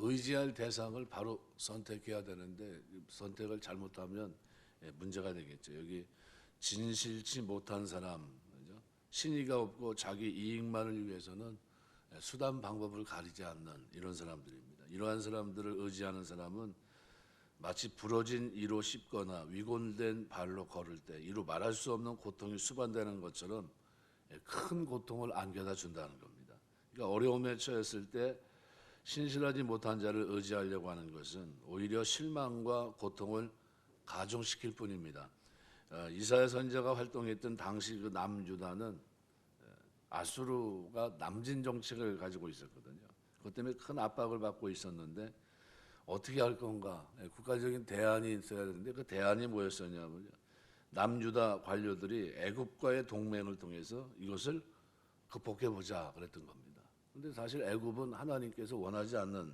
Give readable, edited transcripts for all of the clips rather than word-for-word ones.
의지할 대상을 바로 선택해야 되는데 선택을 잘못하면 문제가 되겠죠. 여기 진실치 못한 사람, 그죠? 신의가 없고 자기 이익만을 위해서는 수단 방법을 가리지 않는 이런 사람들입니다. 이러한 사람들을 의지하는 사람은 마치 부러진 이로 씹거나 위곤된 발로 걸을 때 이로 말할 수 없는 고통이 수반되는 것처럼 큰 고통을 안겨다 준다는 겁니다. 그러니까 어려움에 처했을 때 신실하지 못한 자를 의지하려고 하는 것은 오히려 실망과 고통을 가중시킬 뿐입니다. 이사야 선지자가 활동했던 당시 그 남유다는 아수르가 남진 정책을 가지고 있었거든요. 그것 때문에 큰 압박을 받고 있었는데 어떻게 할 건가? 국가적인 대안이 있어야 되는데 그 대안이 뭐였었냐면요. 남유다 관료들이 애굽과의 동맹을 통해서 이것을 극복해 보자 그랬던 겁니다. 그런데 사실 애굽은 하나님께서 원하지 않는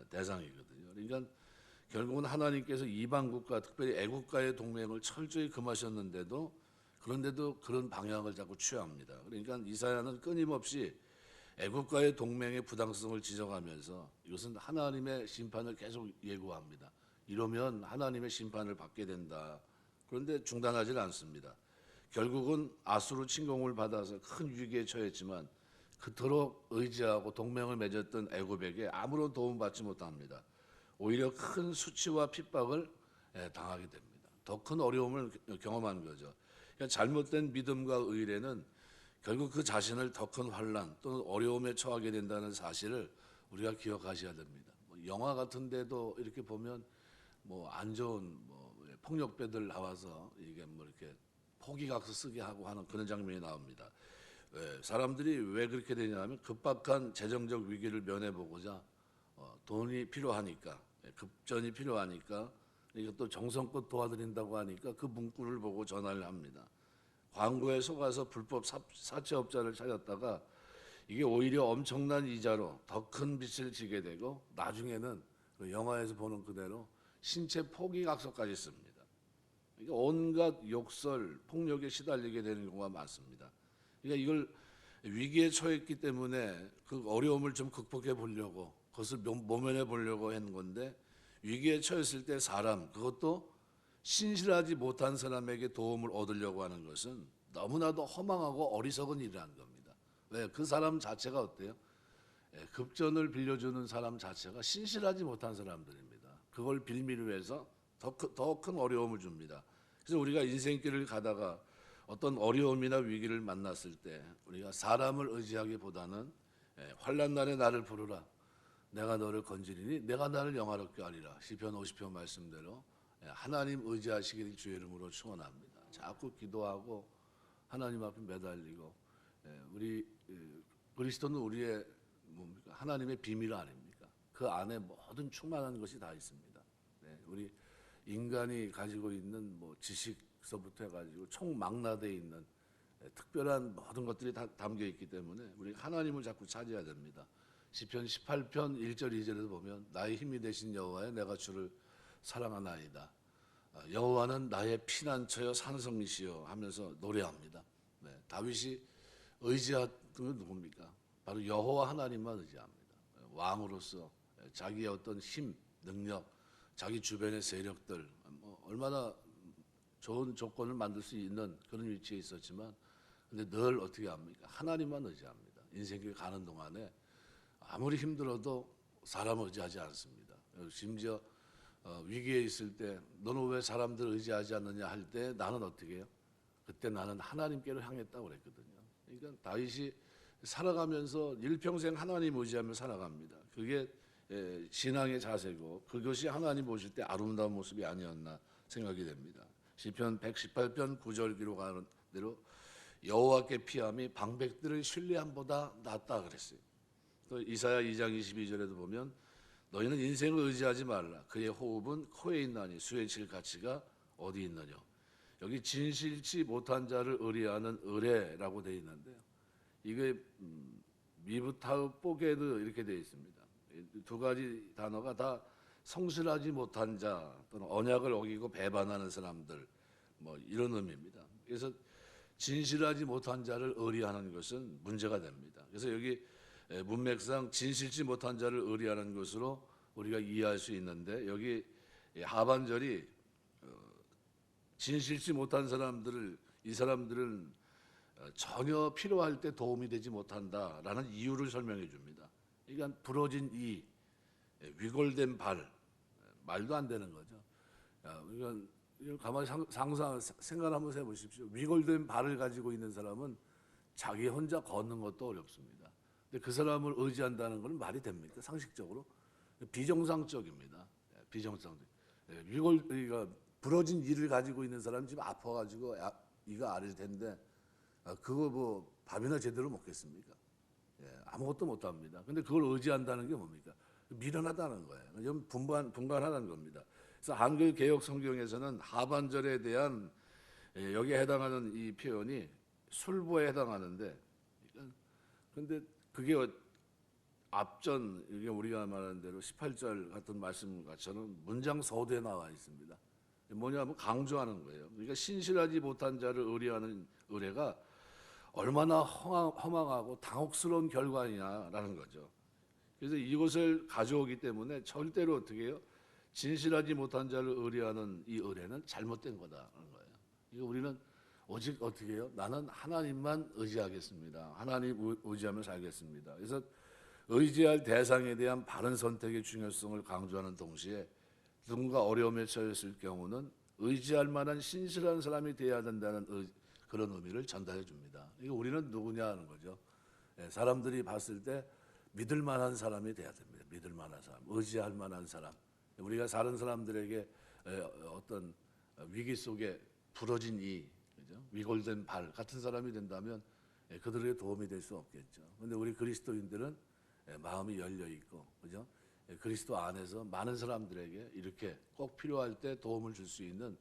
대상이거든요. 그러니까 결국은 하나님께서 이방 국가, 특별히 애국과의 동맹을 철저히 금하셨는데도 그런데도 그런 방향을 자꾸 취합니다. 그러니까 이사야는 끊임없이 애국과의 동맹의 부당성을 지적하면서 이것은 하나님의 심판을 계속 예고합니다. 이러면 하나님의 심판을 받게 된다. 그런데 중단하지 않습니다. 결국은 아수르 침공을 받아서 큰 위기에 처했지만 그토록 의지하고 동맹을 맺었던 애굽에게 아무런 도움받지 못합니다. 오히려 큰 수치와 핍박을 당하게 됩니다. 더 큰 어려움을 경험한 거죠. 그러니까 잘못된 믿음과 의례는 결국 그 자신을 더 큰 환난 또는 어려움에 처하게 된다는 사실을 우리가 기억하셔야 됩니다. 영화 같은 데도 이렇게 보면 안 좋은 폭력배들 나와서 이게 이렇게 포기각서 쓰게 하고 하는 그런 장면이 나옵니다. 사람들이 왜 그렇게 되냐면 급박한 재정적 위기를 면해보고자 돈이 필요하니까, 급전이 필요하니까, 이것도 정성껏 도와드린다고 하니까 그 문구를 보고 전화를 합니다. 광고에 속아서 불법 사채업자를 찾았다가 이게 오히려 엄청난 이자로 더 큰 빚을 지게 되고 나중에는 그 영화에서 보는 그대로 신체 포기각서까지 씁니다. 그러니까 온갖 욕설, 폭력에 시달리게 되는 경우가 많습니다. 그러니까 이걸 위기에 처했기 때문에 그 어려움을 좀 극복해 보려고 그것을 모면해 보려고 한 건데 위기에 처했을 때 사람, 그것도 신실하지 못한 사람에게 도움을 얻으려고 하는 것은 너무나도 허망하고 어리석은 일이라는 겁니다. 왜? 그 사람 자체가 어때요? 급전을 빌려주는 사람 자체가 신실하지 못한 사람들입니다. 그걸 빌미로 해서 더 큰 어려움을 줍니다. 그래서 우리가 인생길을 가다가 어떤 어려움이나 위기를 만났을 때 우리가 사람을 의지하기보다는 환난 날에 나를 부르라. 내가 너를 건지리니 내가 나를 영화롭게 하리라. 시편 50편 말씀대로 하나님 의지하시기를 주의 이름으로 축원합니다. 자꾸 기도하고 하나님 앞에 매달리고 우리 그리스도는 우리의 뭡니까? 하나님의 비밀 아닙니까? 그 안에 모든 충만한 것이 다 있습니다. 우리 인간이 가지고 있는 지식서부터 해가지고 총망라되어 있는 특별한 모든 것들이 다 담겨 있기 때문에 우리 하나님을 자꾸 찾아야 됩니다. 시편 18편 1절 2절에도 보면 나의 힘이 되신 여호와여 내가 주를 사랑하나이다. 여호와는 나의 피난처여 산성이시여 하면서 노래합니다. 다윗이 의지했던 건 누굽니까? 바로 여호와 하나님만 의지합니다. 왕으로서 자기의 어떤 힘, 능력, 자기 주변의 세력들 얼마나 좋은 조건을 만들 수 있는 그런 위치에 있었지만 근데 늘 어떻게 합니까? 하나님만 의지합니다. 인생길 가는 동안에 아무리 힘들어도 사람을 의지하지 않습니다. 심지어 위기에 있을 때 너는 왜 사람들 의지하지 않느냐 할 때 나는 어떻게 해요? 그때 나는 하나님께로 향했다고 그랬거든요. 그러니까 다윗이 살아가면서 일평생 하나님 의지하며 살아갑니다. 그게 신앙의 자세고 그것이 하나님 보실 때 아름다운 모습이 아니었나 생각이 됩니다. 시편 118편 9절 기록하는 대로 여호와께 피함이 방백들의 신뢰함보다 낫다 그랬어요. 또 이사야 2장 22절에도 보면 너희는 인생을 의지하지 말라. 그의 호흡은 코에 있나니 수에 칠 가치가 어디 있느냐. 여기 진실치 못한 자를 의뢰하는 의뢰라고 되어 있는데요. 이게 미브타우 뽀게드 이렇게 되어 있습니다. 두 가지 단어가 다 성실하지 못한 자 또는 언약을 어기고 배반하는 사람들 이런 의미입니다. 그래서 진실하지 못한 자를 의뢰하는 것은 문제가 됩니다. 그래서 여기 문맥상 진실치 못한 자를 의뢰하는 것으로 우리가 이해할 수 있는데 여기 하반절이 진실치 못한 사람들을 이 사람들은 전혀 필요할 때 도움이 되지 못한다라는 이유를 설명해 줍니다. 그러니까 부러진 이 위골된 발 말도 안 되는 거죠. 이건 가만히 생각 한번 해보십시오. 위골된 발을 가지고 있는 사람은 자기 혼자 걷는 것도 어렵습니다. 근데 그 사람을 의지한다는 건 말이 됩니까? 상식적으로 비정상적입니다. 비정상적. 그러니까 부러진 이를 가지고 있는 사람 지금 아파가지고 이가 아릴 텐데 그거 뭐 밥이나 제대로 먹겠습니까? 아무것도 못합니다. 근데 그걸 의지한다는 게 뭡니까? 미련하다는 거예요. 좀 분간하다는 겁니다. 그래서 한글 개역 성경에서는 하반절에 대한 여기에 해당하는 이 표현이 술보에 해당하는데, 근데 그게 앞전 이게 우리가 말하는 대로 18절 같은 말씀처럼 문장 서두에 나와 있습니다. 뭐냐면 강조하는 거예요. 그러니까 신실하지 못한 자를 의뢰하는 의뢰가 얼마나 허망하고 당혹스러운 결과냐라는 거죠. 그래서 이것을 가져오기 때문에 절대로 어떻게 해요? 진실하지 못한 자를 의뢰하는 이 의뢰는 잘못된 거다라는 거예요. 이거 우리는 오직 어떻게 해요? 나는 하나님만 의지하겠습니다. 하나님 의지하며 살겠습니다. 그래서 의지할 대상에 대한 바른 선택의 중요성을 강조하는 동시에 누군가 어려움에 처했을 경우는 의지할 만한 신실한 사람이 되어야 된다는 그런 의미를 전달해 줍니다. 이거 우리는 누구냐 하는 거죠. 사람들이 봤을 때 믿을 만한 사람이 돼야 됩니다. 믿을 만한 사람, 의지할 만한 사람. 우리가 다른 사람들에게 어떤 위기 속에 부러진 그죠? 위골된 발 같은 사람이 된다면 그들에게 도움이 될 수 없겠죠. 그런데 우리 그리스도인들은 마음이 열려 있고, 그죠? 그리스도 안에서 많은 사람들에게 이렇게 꼭 필요할 때 도움을 줄 수 있는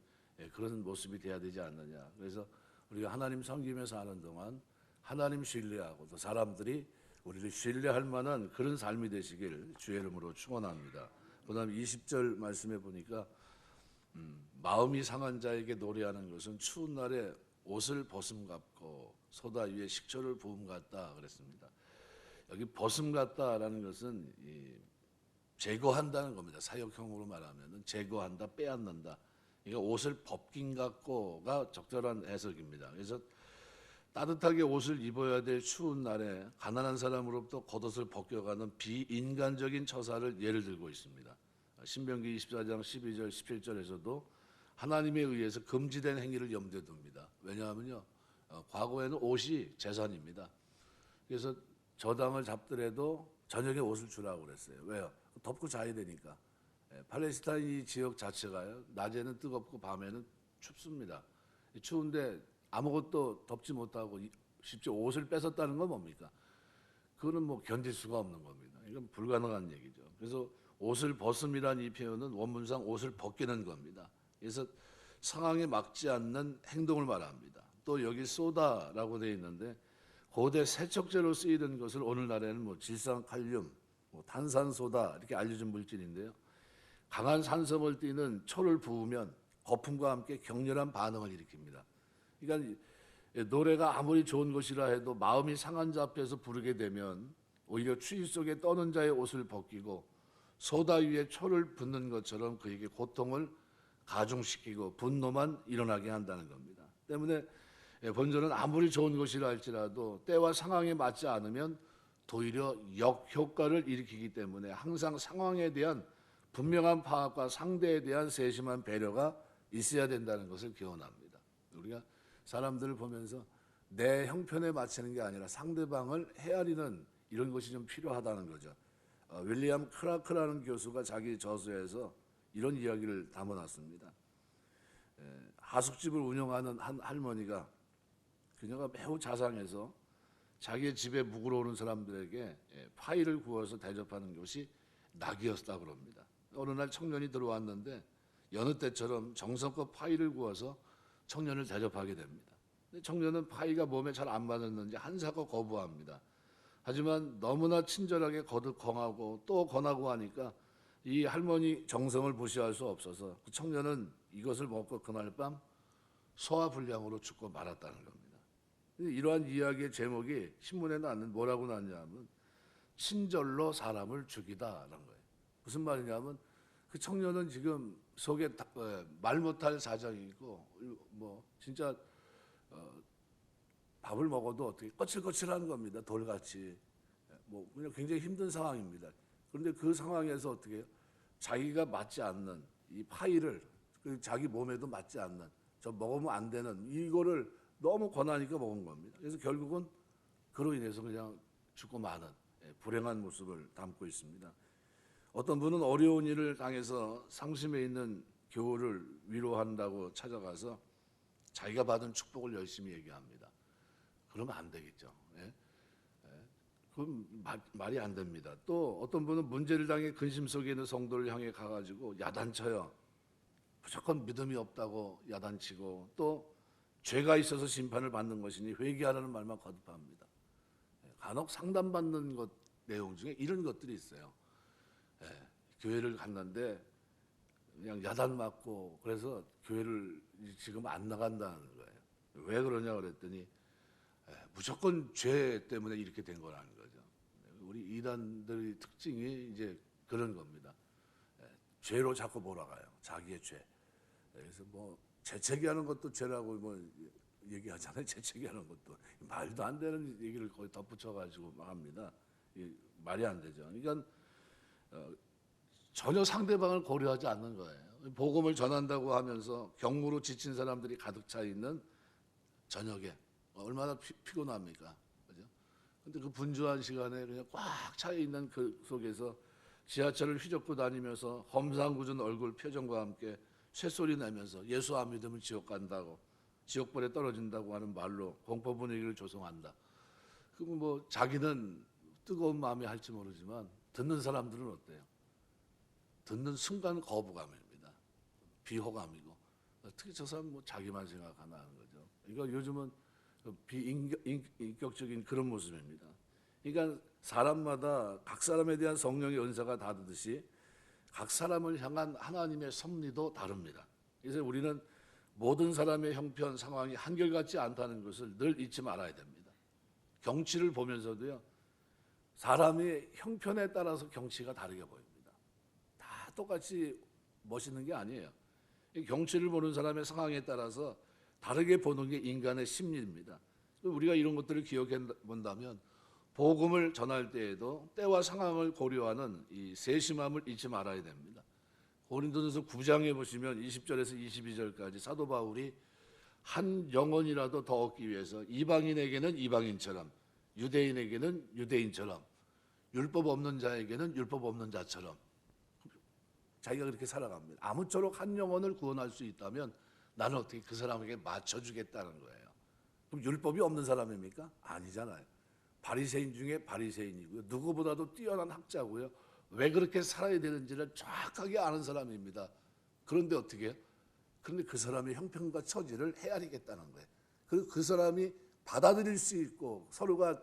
그런 모습이 돼야 되지 않느냐. 그래서 우리가 하나님 섬기면서 하는 동안 하나님 신뢰하고 또 사람들이 우리를 신뢰할 만한 그런 삶이 되시길 주의 이름으로 축원합니다. 그다음 20절 말씀해 보니까 마음이 상한 자에게 노래하는 것은 추운 날에 옷을 벗음 같고 소다 위에 식초를 부음 같다 그랬습니다. 여기 벗음 같다라는 것은 제거한다는 겁니다. 사역형으로 말하면 제거한다, 빼앗는다. 그러니까 옷을 벗긴 같고가 적절한 해석입니다. 그래서 따뜻하게 옷을 입어야 될 추운 날에 가난한 사람으로부터 겉옷을 벗겨가는 비인간적인 처사를 예를 들고 있습니다. 신명기 24장 12절 17절에서도 하나님에 의해서 금지된 행위를 염두에 둡니다. 왜냐하면요, 과거에는 옷이 재산입니다. 그래서 저당을 잡더라도 저녁에 옷을 주라고 그랬어요. 왜요? 덮고 자야 되니까. 팔레스타인 지역 자체가요, 낮에는 뜨겁고 밤에는 춥습니다. 추운데 아무것도 덮지 못하고 쉽게 옷을 뺏었다는 건 뭡니까? 그거는 뭐 견딜 수가 없는 겁니다. 이건 불가능한 얘기죠. 그래서 옷을 벗음이라는 이 표현은 원문상 옷을 벗기는 겁니다. 그래서 상황에 맞지 않는 행동을 말합니다. 또 여기 소다라고 되어 있는데 고대 세척제로 쓰이던 것을 오늘날에는 뭐 질산칼륨, 뭐 탄산소다 이렇게 알려진 물질인데요. 강한 산성을 띠는 초를 부으면 거품과 함께 격렬한 반응을 일으킵니다. 그러니까 노래가 아무리 좋은 것이라 해도 마음이 상한 자 앞에서 부르게 되면 오히려 추위 속에 떠는 자의 옷을 벗기고 소다 위에 초를 붓는 것처럼 그에게 고통을 가중시키고 분노만 일어나게 한다는 겁니다. 때문에 본전은 아무리 좋은 것이라 할지라도 때와 상황에 맞지 않으면 도리어 역효과를 일으키기 때문에 항상 상황에 대한 분명한 파악과 상대에 대한 세심한 배려가 있어야 된다는 것을 기원합니다. 우리가 사람들을 보면서 내 형편에 맞추는 게 아니라 상대방을 헤아리는 이런 것이 좀 필요하다는 거죠. 윌리엄 크라크라는 교수가 자기 저서에서 이런 이야기를 담아놨습니다. 하숙집을 운영하는 한 할머니가 그녀가 매우 자상해서 자기의 집에 묵으러 오는 사람들에게 파이를 구워서 대접하는 것이 낙이었다고 합니다. 어느 날 청년이 들어왔는데 여느 때처럼 정성껏 파이를 구워서 청년을 대접하게 됩니다. 근데 청년은 파이가 몸에 잘 안 맞았는지 한사코 거부합니다. 하지만 너무나 친절하게 거듭 권하고 또 권하고 하니까 이 할머니 정성을 무시할 수 없어서 그 청년은 이것을 먹고 그날 밤 소화불량으로 죽고 말았다는 겁니다. 이러한 이야기의 제목이 신문에 뭐라고 났냐면 친절로 사람을 죽이다라는 거예요. 무슨 말이냐면 그 청년은 지금 속에 말 못할 사정이 있고 뭐 진짜 밥을 먹어도 어떻게 거칠거칠한 겁니다. 돌같이. 뭐 그냥 굉장히 힘든 상황입니다. 그런데 그 상황에서 어떻게 해요? 자기가 맞지 않는 이 파일을 자기 몸에도 맞지 않는 저 먹으면 안 되는 이거를 너무 권하니까 먹은 겁니다. 그래서 결국은 그로 인해서 그냥 죽고 마는 불행한 모습을 담고 있습니다. 어떤 분은 어려운 일을 당해서 상심해 있는 교우를 위로한다고 찾아가서 자기가 받은 축복을 열심히 얘기합니다. 그러면 안 되겠죠. 예? 그건 말이 안 됩니다. 또 어떤 분은 문제를 당해 근심 속에 있는 성도를 향해 가가지고 야단쳐요. 무조건 믿음이 없다고 야단치고 또 죄가 있어서 심판을 받는 것이니 회개하라는 말만 거듭합니다. 간혹 상담받는 것 내용 중에 이런 것들이 있어요. 교회를 갔는데 그냥 야단 맞고 그래서 교회를 지금 안 나간다는 거예요. 왜 그러냐 그랬더니 무조건 죄 때문에 이렇게 된 거라는 거죠. 우리 이단들의 특징이 이제 그런 겁니다. 죄로 자꾸 몰아가요. 자기의 죄. 그래서 뭐 재채기하는 것도 죄라고 뭐 얘기하잖아요. 재채기하는 것도 말도 안 되는 얘기를 거의 덧붙여가지고 막 합니다. 말이 안 되죠. 그러니까 전혀 상대방을 고려하지 않는 거예요. 복음을 전한다고 하면서 경무로 지친 사람들이 가득 차 있는 저녁에 얼마나 피곤합니까? 그죠? 근데 그 분주한 시간에 그냥 꽉 차 있는 그 속에서 지하철을 휘젓고 다니면서 험상궂은 얼굴 표정과 함께 쇳소리 내면서 예수 안 믿으면 지옥 간다고 지옥불에 떨어진다고 하는 말로 공포 분위기를 조성한다. 그럼 뭐 자기는 뜨거운 마음이 할지 모르지만 듣는 사람들은 어때요? 듣는 순간 거부감입니다. 비호감이고 특히 저 사람 뭐 자기만 생각하나 하는 거죠. 그러니까 요즘은 비인격적인 그런 모습입니다. 그러니까 사람마다 각 사람에 대한 성령의 은사가 다르듯이 각 사람을 향한 하나님의 섭리도 다릅니다. 그래서 우리는 모든 사람의 형편 상황이 한결같지 않다는 것을 늘 잊지 말아야 됩니다. 경치를 보면서도요. 사람의 형편에 따라서 경치가 다르게 보입니다. 다 똑같이 멋있는 게 아니에요. 경치를 보는 사람의 상황에 따라서 다르게 보는 게 인간의 심리입니다. 우리가 이런 것들을 기억해 본다면 복음을 전할 때에도 때와 상황을 고려하는 이 세심함을 잊지 말아야 됩니다. 고린도전서 9장에 보시면 20절에서 22절까지 사도 바울이 한 영혼이라도 더 얻기 위해서 이방인에게는 이방인처럼 유대인에게는 유대인처럼 율법 없는 자에게는 율법 없는 자처럼 자기가 그렇게 살아갑니다. 아무쪼록 한 영혼을 구원할 수 있다면 나는 어떻게 그 사람에게 맞춰주겠다는 거예요. 그럼 율법이 없는 사람입니까? 아니잖아요. 바리새인 중에 바리새인이고요. 누구보다도 뛰어난 학자고요. 왜 그렇게 살아야 되는지를 정확하게 아는 사람입니다. 그런데 어떻게 해요? 그런데 그 사람의 형편과 처지를 헤아리겠다는 거예요. 그 사람이 받아들일 수 있고 서로가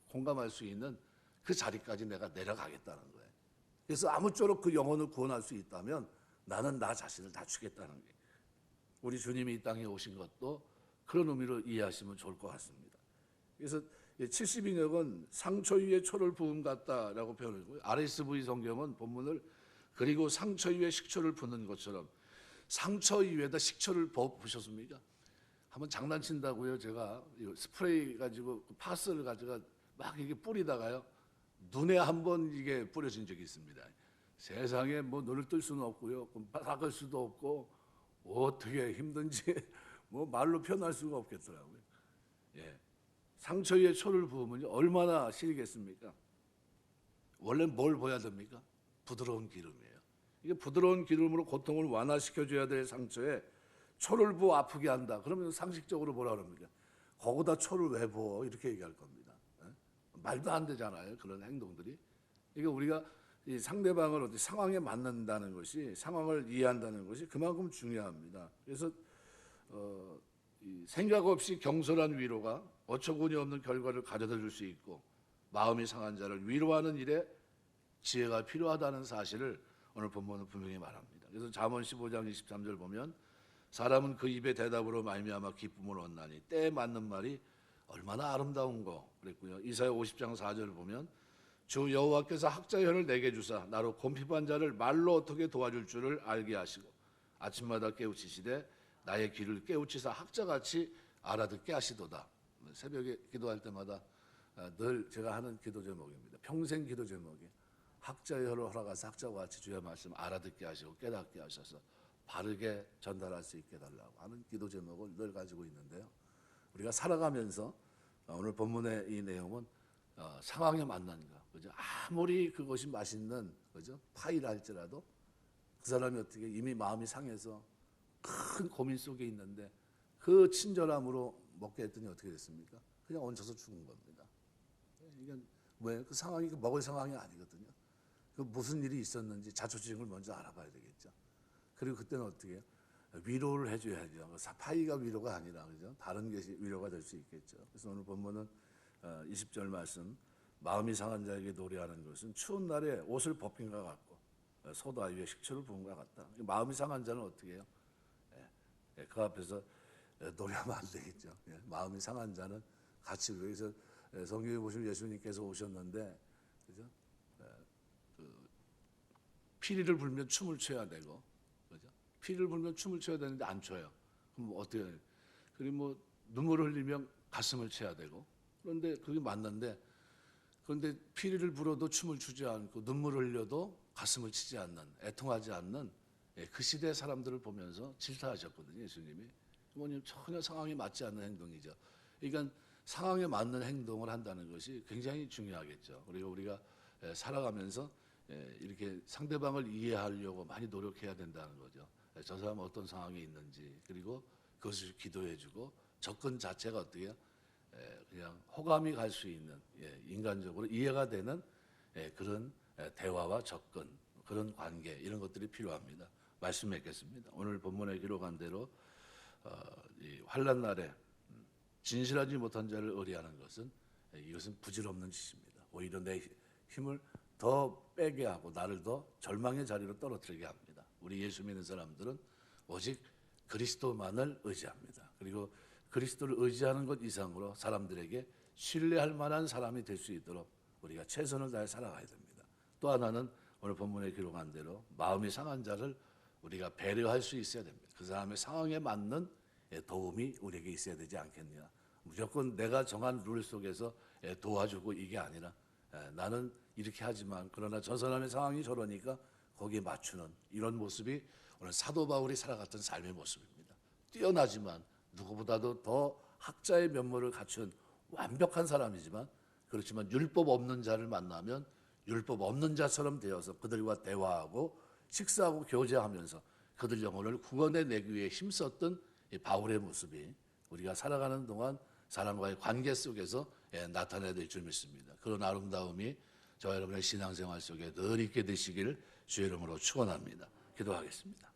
공감할 수 있는 그 자리까지 내가 내려가겠다는 거예요. 그래서 아무쪼록 그 영혼을 구원할 수 있다면 나는 나 자신을 낮추겠다는 거예요. 우리 주님이 이 땅에 오신 것도 그런 의미로 이해하시면 좋을 것 같습니다. 그래서 70인역은 상처 위에 초를 부음 같다라고 표현하고 RSV 성경은 본문을 그리고 상처 위에 식초를 붓는 것처럼 상처 위에다 식초를 부으셨습니까? 한번 장난친다고요. 제가 스프레이 가지고 파스를 가지고 막 이게 뿌리다가요. 눈에 한번 이게 뿌려진 적이 있습니다. 세상에 뭐 눈을 뜰 수는 없고요. 닦을 수도 없고 어떻게 힘든지 뭐 말로 표현할 수가 없겠더라고요. 예. 상처 위에 초를 부으면 얼마나 시리겠습니까? 원래 뭘 보여야 됩니까? 부드러운 기름이에요. 이게 부드러운 기름으로 고통을 완화시켜줘야 될 상처에 초를 부어 아프게 한다. 그러면 상식적으로 뭐라 그럽니까? 거기다 초를 왜 부어? 이렇게 얘기할 겁니다. 말도 안 되잖아요. 그런 행동들이. 그러니까 우리가 이 상대방을 어떤 상황에 맞는다는 것이 상황을 이해한다는 것이 그만큼 중요합니다. 그래서 이 생각 없이 경솔한 위로가 어처구니 없는 결과를 가져다 줄 수 있고 마음이 상한 자를 위로하는 일에 지혜가 필요하다는 사실을 오늘 본문은 분명히 말합니다. 그래서 잠언 15장 23절 보면 사람은 그 입의 대답으로 말미암아 기쁨을 얻나니 때에 맞는 말이 얼마나 아름다운 거 그랬고요. 이사야 50장 4절 보면 주 여호와께서 학자의 혀를 내게 주사 나로 곰핍한 자를 말로 어떻게 도와줄 줄을 알게 하시고 아침마다 깨우치시되 나의 귀를 깨우치사 학자같이 알아듣게 하시도다. 새벽에 기도할 때마다 늘 제가 하는 기도 제목입니다. 평생 기도 제목이 학자의 혀를 허락하사 학자와 같이 주의 말씀 알아듣게 하시고 깨닫게 하셔서 바르게 전달할 수 있게 달라고 하는 기도 제목을 늘 가지고 있는데요. 우리가 살아가면서 오늘 본문의 이 내용은 상황에 맞는가, 그죠? 아무리 그것이 맛있는, 그죠? 파이라 할지라도 그 사람이 어떻게 이미 마음이 상해서 큰 고민 속에 있는데 그 친절함으로 먹게 했더니 어떻게 됐습니까? 그냥 얹혀서 죽은 겁니다. 이건 뭐예요? 그 상황이 먹을 상황이 아니거든요. 그 무슨 일이 있었는지 자초지종을 먼저 알아봐야 되겠죠. 그리고 그때는 어떻게 해요? 위로를 해줘야죠. 파이가 위로가 아니라, 그죠? 다른 것이 위로가 될 수 있겠죠. 그래서 오늘 본문은 20절 말씀, 마음이 상한 자에게 노래하는 것은 추운 날에 옷을 벗긴 것 같고 소다 위에 식초를 부은 것 같다. 마음이 상한 자는 어떻게 해요? 그 앞에서 노래하면 안 되겠죠. 마음이 상한 자는 같이, 그래서 성경에 보시면 예수님께서 오셨는데, 그죠? 피리를 불면 춤을 춰야 되고, 그죠? 피리를 불면 춤을 춰야 되는데 안 춰요. 그럼 어떻게 해요? 그리고 뭐 눈물을 흘리면 가슴을 쳐야 되고, 그런데 그게 맞는데, 그런데 피리를 불어도 춤을 추지 않고 눈물을 흘려도 가슴을 치지 않는, 애통하지 않는 그 시대 사람들을 보면서 질타하셨거든요. 예수님이. 부모님 전혀 상황에 맞지 않는 행동이죠. 그러니까 상황에 맞는 행동을 한다는 것이 굉장히 중요하겠죠. 그리고 우리가 살아가면서 이렇게 상대방을 이해하려고 많이 노력해야 된다는 거죠. 저 사람은 어떤 상황에 있는지, 그리고 그것을 기도해주고 접근 자체가 어떻게 해요? 그냥 호감이 갈 수 있는, 인간적으로 이해가 되는 그런 대화와 접근, 그런 관계, 이런 것들이 필요합니다. 말씀 맺겠습니다. 오늘 본문에 기록한 대로 이 환난 날에 진실하지 못한 자를 의뢰하는 것은 이것은 부질없는 짓입니다. 오히려 내 힘을 더 빼게 하고 나를 더 절망의 자리로 떨어뜨리게 합니다. 우리 예수 믿는 사람들은 오직 그리스도만을 의지합니다. 그리고 그리스도를 의지하는 것 이상으로 사람들에게 신뢰할 만한 사람이 될 수 있도록 우리가 최선을 다해 살아가야 됩니다. 또 하나는 오늘 본문에 기록한 대로 마음이 상한 자를 우리가 배려할 수 있어야 됩니다. 그 사람의 상황에 맞는 도움이 우리에게 있어야 되지 않겠느냐. 무조건 내가 정한 룰 속에서 도와주고 이게 아니라 나는 이렇게 하지만 그러나 저 사람의 상황이 저러니까 거기에 맞추는 이런 모습이 오늘 사도 바울이 살아갔던 삶의 모습입니다. 뛰어나지만 누구보다도 더 학자의 면모를 갖춘 완벽한 사람이지만, 그렇지만 율법 없는 자를 만나면 율법 없는 자처럼 되어서 그들과 대화하고 식사하고 교제하면서 그들 영혼을 구원해내기 위해 힘썼던 이 바울의 모습이 우리가 살아가는 동안 사람과의 관계 속에서 나타나야 될 줄 믿습니다. 그런 아름다움이 저와 여러분의 신앙생활 속에 늘 있게 되시기를 주의 이름으로 축원합니다. 기도하겠습니다.